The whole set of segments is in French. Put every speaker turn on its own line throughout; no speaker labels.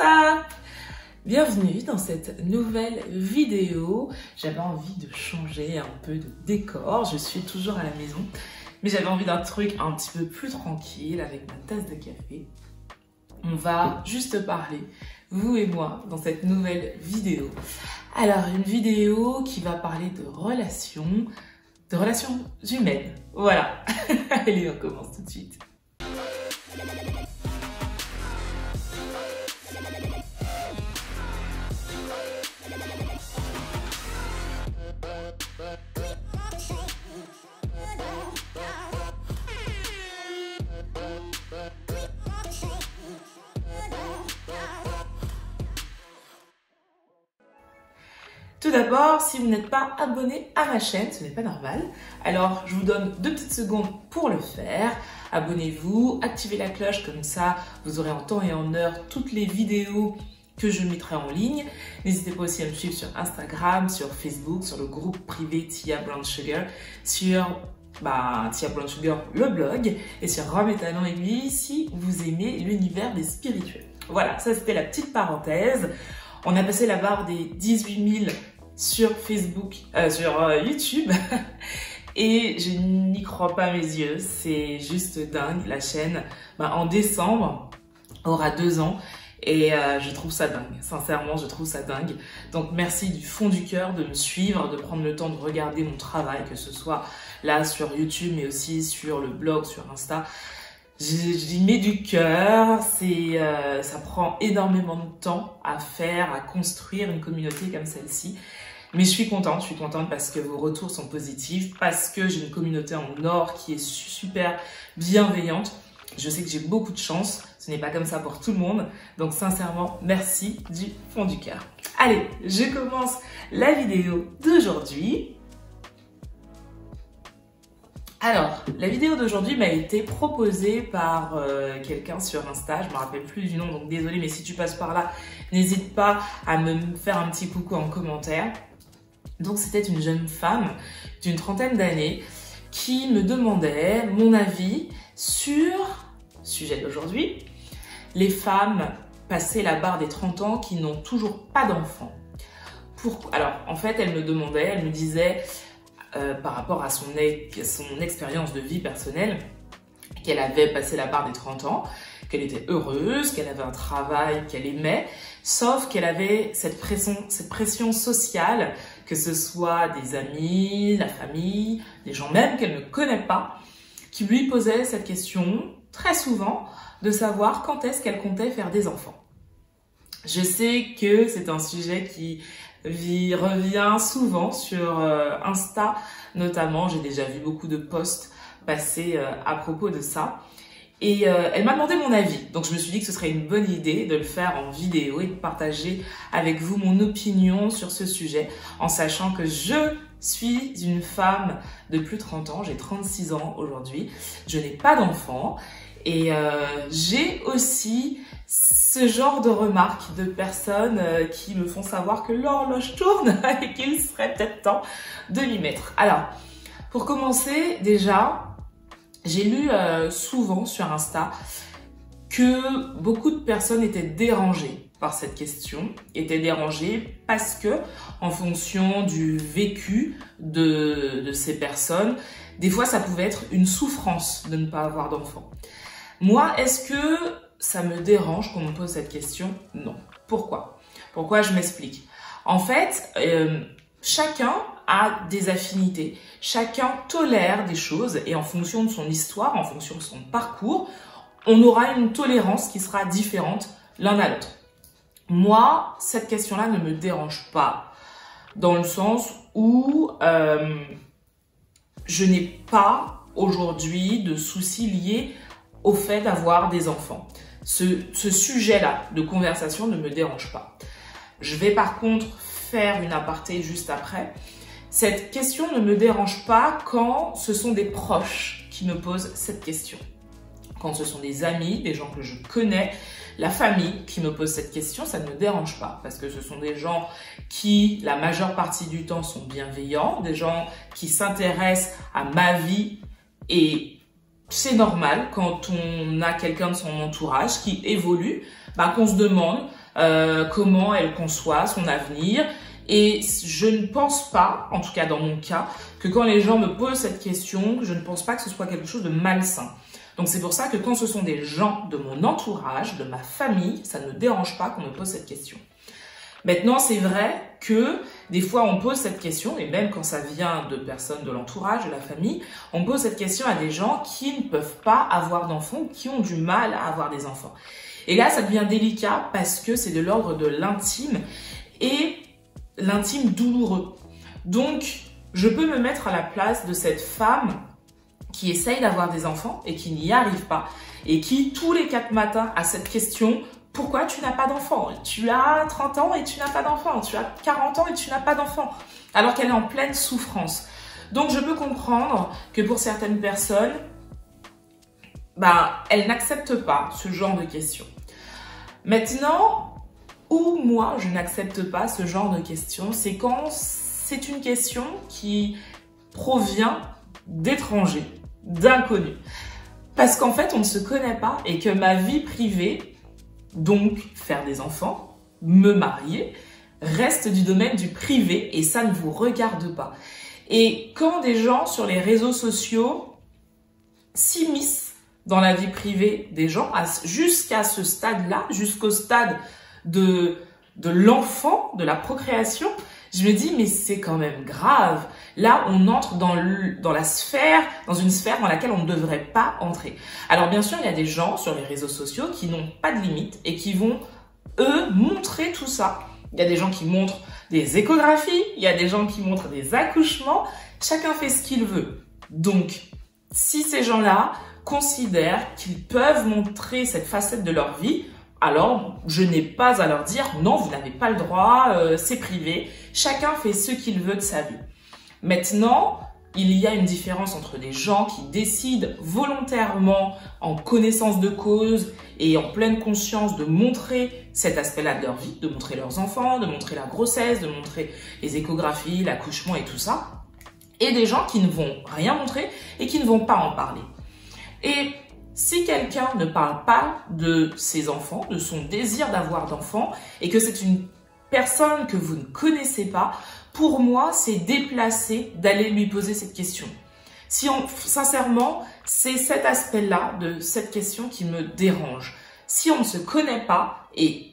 up? Bienvenue dans cette nouvelle vidéo. J'avais envie de changer un peu de décor. Je suis toujours à la maison, mais j'avais envie d'un truc un petit peu plus tranquille avec ma tasse de café. On va juste parler, vous et moi, dans cette nouvelle vidéo. Alors, une vidéo qui va parler de relations humaines. Voilà. Allez, on commence tout de suite. Tout d'abord, si vous n'êtes pas abonné à ma chaîne, ce n'est pas normal. Alors, je vous donne 2 petites secondes pour le faire. Abonnez-vous, activez la cloche, comme ça, vous aurez en temps et en heure toutes les vidéos que je mettrai en ligne. N'hésitez pas aussi à me suivre sur Instagram, sur Facebook, sur le groupe privé Tia Brown Sugar, sur Tia Brown Sugar, le blog, et sur Rhum et Talent Aiguille si vous aimez l'univers des spirituels. Voilà, ça c'était la petite parenthèse. On a passé la barre des 18 000 sur Facebook, sur YouTube et je n'y crois pas mes yeux, c'est juste dingue. La chaîne, en décembre, aura 2 ans et je trouve ça dingue. Sincèrement, je trouve ça dingue. Donc merci du fond du cœur de me suivre, de prendre le temps de regarder mon travail, que ce soit là sur YouTube mais aussi sur le blog, sur Insta. J'y mets du cœur, ça prend énormément de temps à faire, à construire une communauté comme celle-ci. Mais je suis contente parce que vos retours sont positifs, parce que j'ai une communauté en or qui est super bienveillante. Je sais que j'ai beaucoup de chance, ce n'est pas comme ça pour tout le monde. Donc sincèrement, merci du fond du cœur. Allez, je commence la vidéo d'aujourd'hui. Alors, la vidéo d'aujourd'hui m'a été proposée par quelqu'un sur Insta, je me rappelle plus du nom, donc désolée, mais si tu passes par là, n'hésite pas à me faire un petit coucou en commentaire. Donc c'était une jeune femme d'une 30aine d'années qui me demandait mon avis sur, sujet d'aujourd'hui, les femmes passées la barre des 30 ans qui n'ont toujours pas d'enfants. Alors, en fait, elle me disait... par rapport à son expérience de vie personnelle, qu'elle avait passé la barre des 30 ans, qu'elle était heureuse, qu'elle avait un travail qu'elle aimait, sauf qu'elle avait cette pression sociale, que ce soit des amis, la famille, des gens même qu'elle ne connaît pas, qui lui posaient cette question très souvent de savoir quand est-ce qu'elle comptait faire des enfants. Je sais que c'est un sujet qui revient souvent sur Insta, notamment. J'ai déjà vu beaucoup de posts passer à propos de ça. Et elle m'a demandé mon avis. Donc je me suis dit que ce serait une bonne idée de le faire en vidéo et de partager avec vous mon opinion sur ce sujet, en sachant que je suis une femme de plus de 30 ans, j'ai 36 ans aujourd'hui, je n'ai pas d'enfant et j'ai aussi ce genre de remarques de personnes qui me font savoir que l'horloge tourne et qu'il serait peut-être temps de m'y mettre. Alors, pour commencer, déjà, j'ai lu souvent sur Insta que beaucoup de personnes étaient dérangées par cette question, étaient dérangées parce que, en fonction du vécu de ces personnes, des fois ça pouvait être une souffrance de ne pas avoir d'enfant. Moi, est-ce que ça me dérange qu'on me pose cette question? Non. Pourquoi? Pourquoi? Je m'explique. En fait, chacun a des affinités, chacun tolère des choses et en fonction de son histoire, en fonction de son parcours, on aura une tolérance qui sera différente l'un à l'autre. Moi, cette question-là ne me dérange pas dans le sens où je n'ai pas aujourd'hui de soucis liés au fait d'avoir des enfants. Ce sujet-là de conversation ne me dérange pas. Je vais par contre faire une aparté juste après. Cette question ne me dérange pas quand ce sont des proches qui me posent cette question. Quand ce sont des amis, des gens que je connais, la famille qui me pose cette question, ça ne me dérange pas parce que ce sont des gens qui, la majeure partie du temps, sont bienveillants, des gens qui s'intéressent à ma vie et c'est normal quand on a quelqu'un de son entourage qui évolue, qu'on se demande comment elle conçoit son avenir. Et je ne pense pas, en tout cas dans mon cas, que quand les gens me posent cette question, je ne pense pas que ce soit quelque chose de malsain. Donc c'est pour ça que quand ce sont des gens de mon entourage, de ma famille, ça ne me dérange pas qu'on me pose cette question. Maintenant, c'est vrai que des fois on pose cette question, et même quand ça vient de personnes de l'entourage, de la famille, on pose cette question à des gens qui ne peuvent pas avoir d'enfants ou qui ont du mal à avoir des enfants. Et là, ça devient délicat parce que c'est de l'ordre de l'intime et l'intime douloureux. Donc, je peux me mettre à la place de cette femme qui essaye d'avoir des enfants et qui n'y arrive pas et qui, tous les 4 matins, a cette question: pourquoi tu n'as pas d'enfant? Tu as 30 ans et tu n'as pas d'enfant. Tu as 40 ans et tu n'as pas d'enfant. Alors qu'elle est en pleine souffrance. Donc, je peux comprendre que pour certaines personnes, elles n'acceptent pas ce genre de questions. Maintenant, où moi, je n'accepte pas ce genre de questions, c'est quand c'est une question qui provient d'étrangers, d'inconnus. Parce qu'en fait, on ne se connaît pas et que ma vie privée, donc faire des enfants, me marier, reste du domaine du privé et ça ne vous regarde pas. Et quand des gens sur les réseaux sociaux s'immiscent dans la vie privée des gens, jusqu'à ce stade-là, jusqu'au stade de l'enfant, de la procréation, je me dis, mais c'est quand même grave. Là, on entre dans une sphère dans laquelle on ne devrait pas entrer. Alors, bien sûr, il y a des gens sur les réseaux sociaux qui n'ont pas de limite et qui vont, eux, montrer tout ça. Il y a des gens qui montrent des échographies, il y a des gens qui montrent des accouchements. Chacun fait ce qu'il veut. Donc, si ces gens-là considèrent qu'ils peuvent montrer cette facette de leur vie, alors je n'ai pas à leur dire non, vous n'avez pas le droit, c'est privé. Chacun fait ce qu'il veut de sa vie. Maintenant, il y a une différence entre des gens qui décident volontairement, en connaissance de cause et en pleine conscience, de montrer cet aspect-là de leur vie, de montrer leurs enfants, de montrer la grossesse, de montrer les échographies, l'accouchement et tout ça, et des gens qui ne vont rien montrer et qui ne vont pas en parler. Et si quelqu'un ne parle pas de ses enfants, de son désir d'avoir d'enfants, et que c'est une personne que vous ne connaissez pas, pour moi, c'est déplacé d'aller lui poser cette question. Sincèrement, c'est cet aspect-là de cette question qui me dérange. Si on ne se connaît pas, et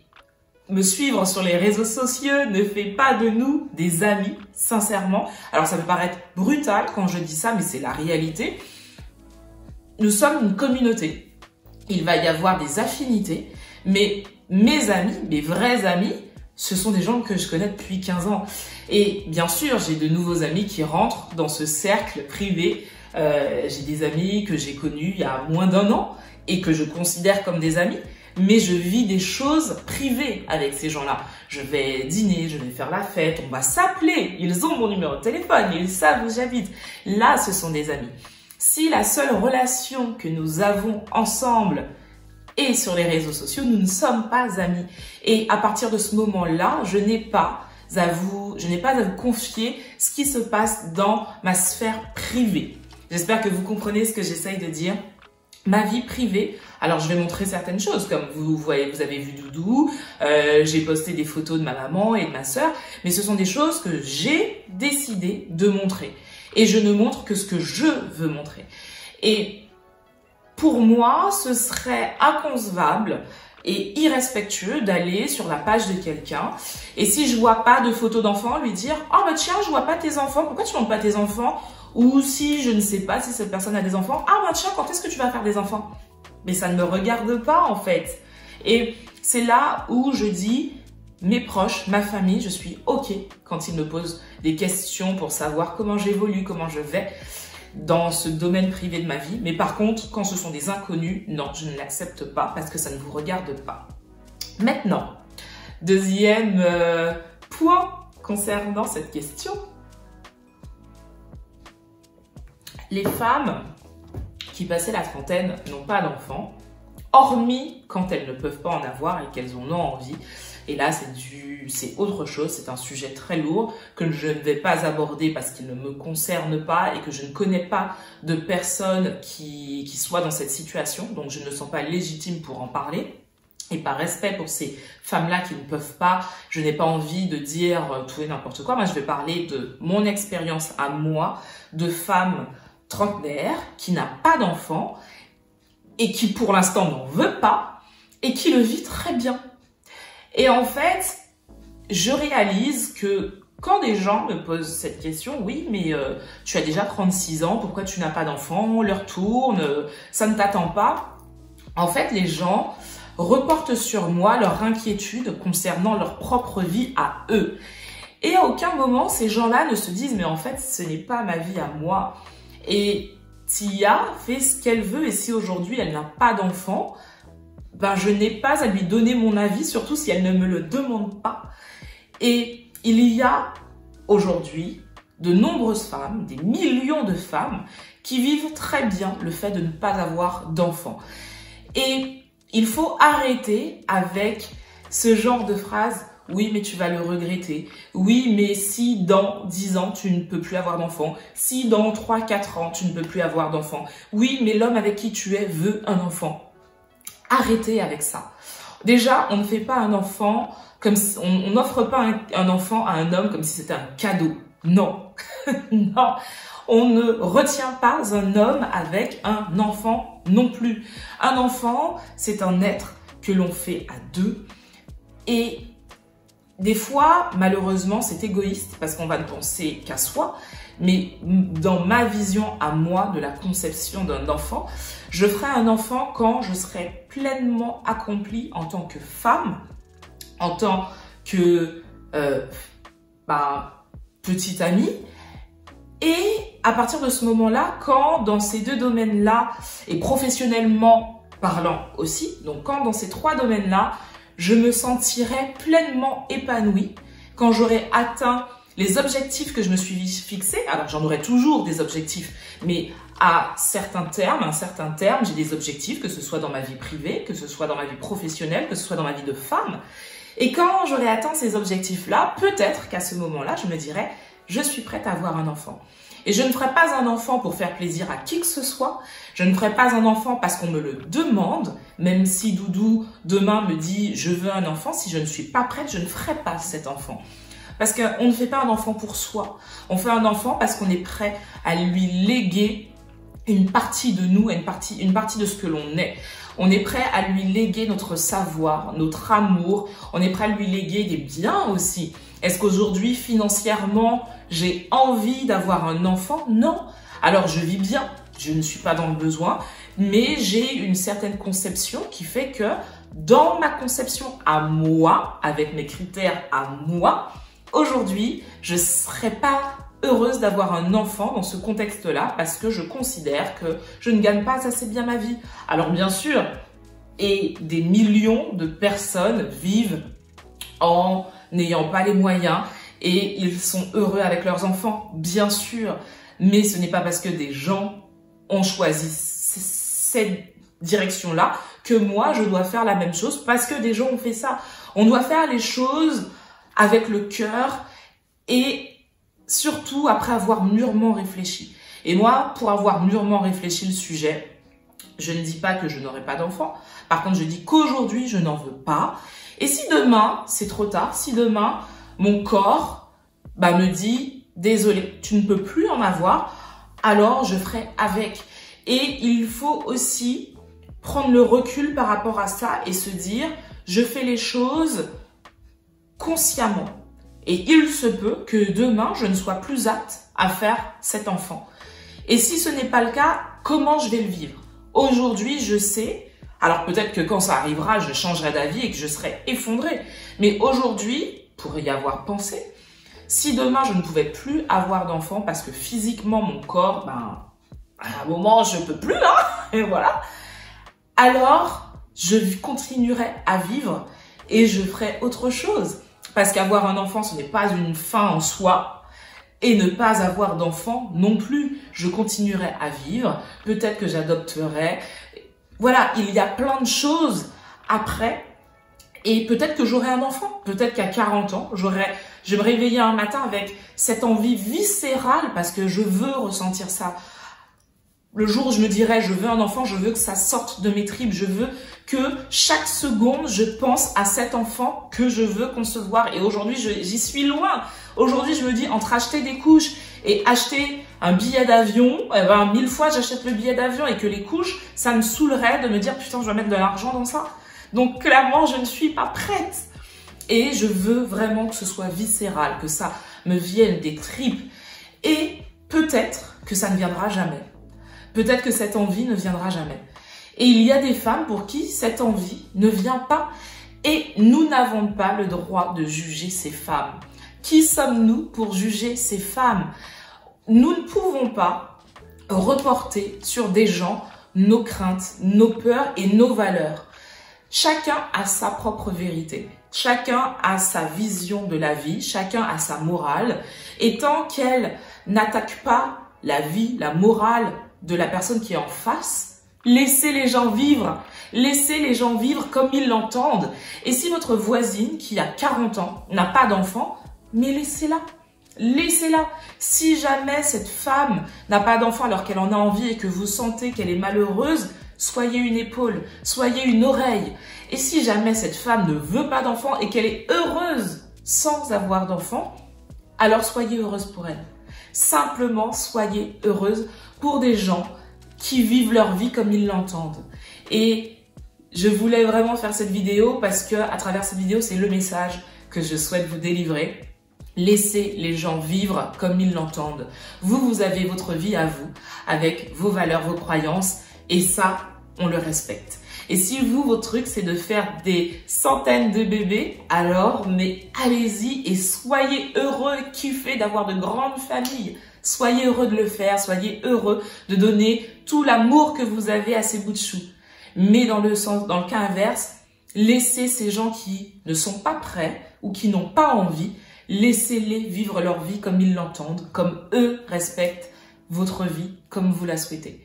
me suivre sur les réseaux sociaux ne fait pas de nous des amis, sincèrement. Alors ça peut paraître brutal quand je dis ça, mais c'est la réalité. Nous sommes une communauté. Il va y avoir des affinités, mais mes amis, mes vrais amis, ce sont des gens que je connais depuis 15 ans. Et bien sûr, j'ai de nouveaux amis qui rentrent dans ce cercle privé. J'ai des amis que j'ai connus il y a moins d'1 an et que je considère comme des amis. Mais je vis des choses privées avec ces gens-là. Je vais dîner, je vais faire la fête, on va s'appeler. Ils ont mon numéro de téléphone, ils savent où j'habite. Là, ce sont des amis. Si la seule relation que nous avons ensemble est sur les réseaux sociaux, nous ne sommes pas amis. Et à partir de ce moment-là, je n'ai pas à vous confier ce qui se passe dans ma sphère privée. J'espère que vous comprenez ce que j'essaye de dire. Ma vie privée, alors je vais montrer certaines choses, comme vous avez vu Doudou, j'ai posté des photos de ma maman et de ma sœur, mais ce sont des choses que j'ai décidé de montrer. Et je ne montre que ce que je veux montrer. Et pour moi, ce serait inconcevable et irrespectueux d'aller sur la page de quelqu'un et si je vois pas de photos d'enfants, lui dire « Ah bah tiens, je vois pas tes enfants, pourquoi tu montres pas tes enfants ?» Ou si je ne sais pas si cette personne a des enfants, « Ah bah tiens, quand est-ce que tu vas faire des enfants ?» Mais ça ne me regarde pas en fait. Et c'est là où je dis, mes proches, ma famille, je suis OK quand ils me posent des questions pour savoir comment j'évolue, comment je vais dans ce domaine privé de ma vie. Mais par contre, quand ce sont des inconnus, non, je ne l'accepte pas parce que ça ne vous regarde pas. Maintenant, deuxième point concernant cette question. Les femmes qui passaient la trentaine n'ont pas d'enfants, hormis quand elles ne peuvent pas en avoir et qu'elles en ont envie. Et là, c'est autre chose, c'est un sujet très lourd que je ne vais pas aborder parce qu'il ne me concerne pas et que je ne connais pas de personnes qui soient dans cette situation, donc je ne me sens pas légitime pour en parler. Et par respect pour ces femmes-là qui ne peuvent pas, je n'ai pas envie de dire tout et n'importe quoi. Moi, je vais parler de mon expérience à moi, de femme trentenaire qui n'a pas d'enfant et qui pour l'instant n'en veut pas et qui le vit très bien. Et en fait, je réalise que quand des gens me posent cette question, oui, mais tu as déjà 36 ans, pourquoi tu n'as pas d'enfant? L'heure tourne, ça ne t'attend pas. En fait, les gens reportent sur moi leur inquiétude concernant leur propre vie à eux. Et à aucun moment, ces gens-là ne se disent, mais en fait, ce n'est pas ma vie à moi. Et Tia fait ce qu'elle veut, et si aujourd'hui elle n'a pas d'enfant, ben je n'ai pas à lui donner mon avis, surtout si elle ne me le demande pas. Et il y a aujourd'hui de nombreuses femmes, des millions de femmes, qui vivent très bien le fait de ne pas avoir d'enfants. Et il faut arrêter avec ce genre de phrase « oui, mais tu vas le regretter »,« oui, mais si dans 10 ans, tu ne peux plus avoir d'enfant »,« si dans 3-4 ans, tu ne peux plus avoir d'enfant »,« oui, mais l'homme avec qui tu es veut un enfant ». Arrêtez avec ça. Déjà, on ne fait pas un enfant comme si, on n'offre pas un enfant à un homme comme si c'était un cadeau. Non, non. On ne retient pas un homme avec un enfant non plus. Un enfant, c'est un être que l'on fait à deux. Et des fois, malheureusement, c'est égoïste parce qu'on va ne penser qu'à soi. Mais dans ma vision à moi de la conception d'un enfant, je ferai un enfant quand je serai pleinement accomplie en tant que femme, en tant que petite amie. Et à partir de ce moment-là, quand dans ces deux domaines-là, et professionnellement parlant aussi, donc quand dans ces trois domaines-là, je me sentirai pleinement épanouie, quand j'aurai atteint les objectifs que je me suis fixés, alors j'en aurai toujours des objectifs, mais à un certain terme, j'ai des objectifs, que ce soit dans ma vie privée, que ce soit dans ma vie professionnelle, que ce soit dans ma vie de femme. Et quand j'aurai atteint ces objectifs-là, peut-être qu'à ce moment-là, je me dirai, je suis prête à avoir un enfant. Et je ne ferai pas un enfant pour faire plaisir à qui que ce soit. Je ne ferai pas un enfant parce qu'on me le demande. Même si Doudou, demain, me dit « je veux un enfant », si je ne suis pas prête, je ne ferai pas cet enfant. Parce qu'on ne fait pas un enfant pour soi. On fait un enfant parce qu'on est prêt à lui léguer une partie de nous, une partie de ce que l'on est. On est prêt à lui léguer notre savoir, notre amour. On est prêt à lui léguer des biens aussi. Est-ce qu'aujourd'hui, financièrement, j'ai envie d'avoir un enfant? Non. Alors, je vis bien. Je ne suis pas dans le besoin. Mais j'ai une certaine conception qui fait que dans ma conception à moi, avec mes critères à moi, aujourd'hui, je ne serais pas heureuse d'avoir un enfant dans ce contexte-là parce que je considère que je ne gagne pas assez bien ma vie. Alors bien sûr, et des millions de personnes vivent en n'ayant pas les moyens et ils sont heureux avec leurs enfants, bien sûr. Mais ce n'est pas parce que des gens ont choisi cette direction-là que moi, je dois faire la même chose parce que des gens ont fait ça. On doit faire les choses avec le cœur et surtout après avoir mûrement réfléchi. Et moi, pour avoir mûrement réfléchi le sujet, je ne dis pas que je n'aurai pas d'enfant. Par contre, je dis qu'aujourd'hui, je n'en veux pas. Et si demain, c'est trop tard, si demain, mon corps me dit « désolé, tu ne peux plus en avoir », alors je ferai avec. Et il faut aussi prendre le recul par rapport à ça et se dire « je fais les choses consciemment ». Et il se peut que demain, je ne sois plus apte à faire cet enfant. Et si ce n'est pas le cas, comment je vais le vivre? Aujourd'hui, je sais, alors peut-être que quand ça arrivera, je changerai d'avis et que je serai effondrée. Mais aujourd'hui, pour y avoir pensé, si demain, je ne pouvais plus avoir d'enfant parce que physiquement, mon corps, à un moment, je peux plus, et voilà. Alors, je continuerai à vivre et je ferai autre chose. Parce qu'avoir un enfant, ce n'est pas une fin en soi. Et ne pas avoir d'enfant non plus. Je continuerai à vivre. Peut-être que j'adopterai. Voilà, il y a plein de choses après. Et peut-être que j'aurai un enfant. Peut-être qu'à 40 ans, je vais me réveiller un matin avec cette envie viscérale parce que je veux ressentir ça. le jour où je me dirais je veux un enfant, je veux que ça sorte de mes tripes, je veux que chaque seconde je pense à cet enfant que je veux concevoir. Et aujourd'hui j'y suis loin. Aujourd'hui je me dis entre acheter des couches et acheter un billet d'avion, eh ben, 1000 fois j'achète le billet d'avion et que les couches, ça me saoulerait de me dire putain je dois mettre de l'argent dans ça. Donc clairement je ne suis pas prête. Et je veux vraiment que ce soit viscéral, que ça me vienne des tripes. Et peut-être que ça ne viendra jamais. Peut-être que cette envie ne viendra jamais. Et il y a des femmes pour qui cette envie ne vient pas. Et nous n'avons pas le droit de juger ces femmes. Qui sommes-nous pour juger ces femmes? Nous ne pouvons pas reporter sur des gens nos craintes, nos peurs et nos valeurs. Chacun a sa propre vérité. Chacun a sa vision de la vie. Chacun a sa morale. Et tant qu'elle n'attaque pas la vie, la morale de la personne qui est en face, laissez les gens vivre. Laissez les gens vivre comme ils l'entendent. Et si votre voisine qui a 40 ans n'a pas d'enfant, mais laissez-la. Laissez-la. Si jamais cette femme n'a pas d'enfant alors qu'elle en a envie et que vous sentez qu'elle est malheureuse, soyez une épaule, soyez une oreille. Et si jamais cette femme ne veut pas d'enfant et qu'elle est heureuse sans avoir d'enfant, alors soyez heureuse pour elle. Simplement, soyez heureuse pour des gens qui vivent leur vie comme ils l'entendent. Et je voulais vraiment faire cette vidéo parce que à travers cette vidéo, c'est le message que je souhaite vous délivrer. Laissez les gens vivre comme ils l'entendent. Vous avez votre vie à vous, avec vos valeurs, vos croyances, et ça, on le respecte. Et si vous, votre truc, c'est de faire des centaines de bébés, alors, mais allez-y et soyez heureux, kiffez d'avoir de grandes familles. Soyez heureux de le faire, soyez heureux de donner tout l'amour que vous avez à ces bouts de chou. Mais dans le cas inverse, laissez ces gens qui ne sont pas prêts ou qui n'ont pas envie, laissez-les vivre leur vie comme ils l'entendent, comme eux respectent votre vie, comme vous la souhaitez.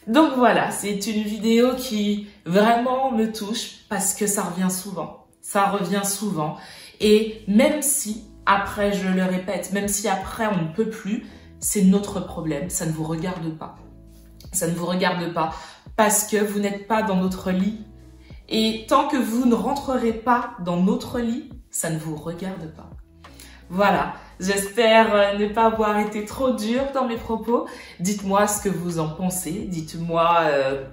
Donc voilà, c'est une vidéo qui vraiment me touche parce que ça revient souvent. Ça revient souvent. Et même si, après, je le répète, même si après on ne peut plus, c'est notre problème, ça ne vous regarde pas. Ça ne vous regarde pas parce que vous n'êtes pas dans notre lit. Et tant que vous ne rentrerez pas dans notre lit, ça ne vous regarde pas. Voilà, j'espère ne pas avoir été trop dure dans mes propos. Dites-moi ce que vous en pensez, dites-moi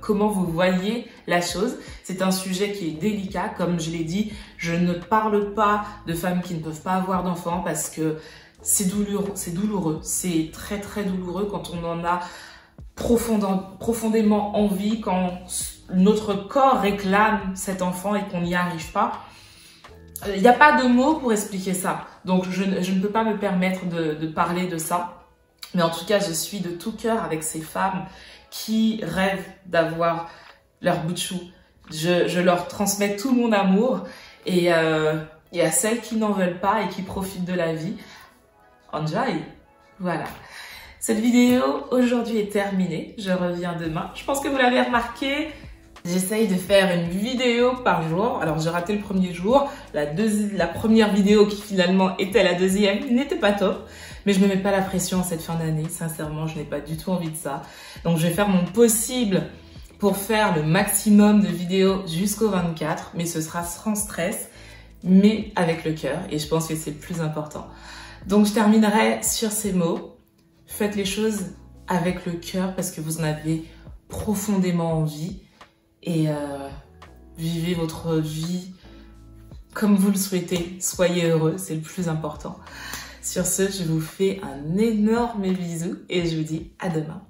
comment vous voyez la chose. C'est un sujet qui est délicat, comme je l'ai dit, je ne parle pas de femmes qui ne peuvent pas avoir d'enfants parce que c'est douloureux, c'est très très douloureux quand on en a profondément envie, quand notre corps réclame cet enfant et qu'on n'y arrive pas. Il n'y a pas de mots pour expliquer ça, donc je ne peux pas me permettre de parler de ça. Mais en tout cas, je suis de tout cœur avec ces femmes qui rêvent d'avoir leur bout de chou. Je leur transmets tout mon amour et à celles qui n'en veulent pas et qui profitent de la vie, enjoy. Voilà. Cette vidéo aujourd'hui est terminée, je reviens demain. Je pense que vous l'avez remarqué. J'essaye de faire une vidéo par jour. Alors j'ai raté le premier jour. La première vidéo qui finalement était la deuxième n'était pas top. Mais je me mets pas la pression en cette fin d'année. Sincèrement, je n'ai pas du tout envie de ça. Donc je vais faire mon possible pour faire le maximum de vidéos jusqu'au 24. Mais ce sera sans stress, mais avec le cœur. Et je pense que c'est le plus important. Donc je terminerai sur ces mots. Faites les choses avec le cœur parce que vous en avez profondément envie. Et vivez votre vie comme vous le souhaitez. Soyez heureux, c'est le plus important. Sur ce, je vous fais un énorme bisou et je vous dis à demain.